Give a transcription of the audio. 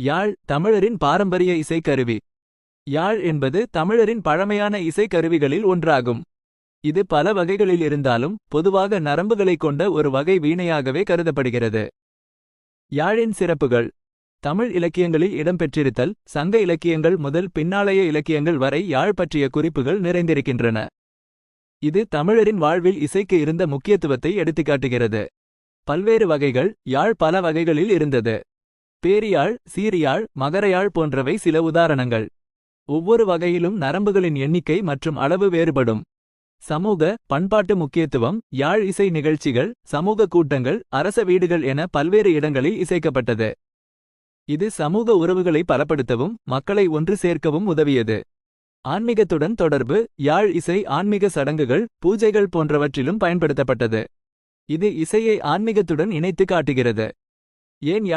யாழ் தமிழரின் பாரம்பரிய இசைக்கருவி. யாழ் என்பது தமிழரின் பழமையான இசைக்கருவிகளில் ஒன்றாகும். இது பல வகைகளில் இருந்தாலும் பொதுவாக நரம்புகளைக் கொண்ட ஒரு வகை வீணையாகவே கருதப்படுகிறது. யாழின் சிறப்புகள். தமிழ் இலக்கியங்களில் இடம்பெற்றிருத்தல். சங்க இலக்கியங்கள் முதல் பின்னாளைய இலக்கியங்கள் வரை யாழ் பற்றிய குறிப்புகள் நிறைந்திருக்கின்றன. இது தமிழரின் வாழ்வில் இசைக்கு இருந்த முக்கியத்துவத்தை எடுத்துக்காட்டுகிறது. பல்வேறு வகைகள். யாழ் பல வகைகளில் இருந்தது. பேரியாழ், சீரியாழ், மகரயாழ் போன்றவை சில உதாரணங்கள். ஒவ்வொரு வகையிலும் நரம்புகளின் எண்ணிக்கை மற்றும் அளவு வேறுபடும். சமூக, பண்பாட்டு முக்கியத்துவம். யாழ் இசை நிகழ்ச்சிகள், சமூக கூட்டங்கள், அரச வீடுகள் என பல்வேறு இடங்களில் இசைக்கப்பட்டது. இது சமூக உறவுகளை பலப்படுத்தவும் மக்களை ஒன்று சேர்க்கவும் உதவியது. ஆன்மீகத்துடன் தொடர்பு. யாழ் இசை ஆன்மீக சடங்குகள், பூஜைகள் போன்றவற்றிலும் பயன்படுத்தப்பட்டது. இது இசையை ஆன்மீகத்துடன் இணைத்து காட்டுகிறது. ஏன் யாழ்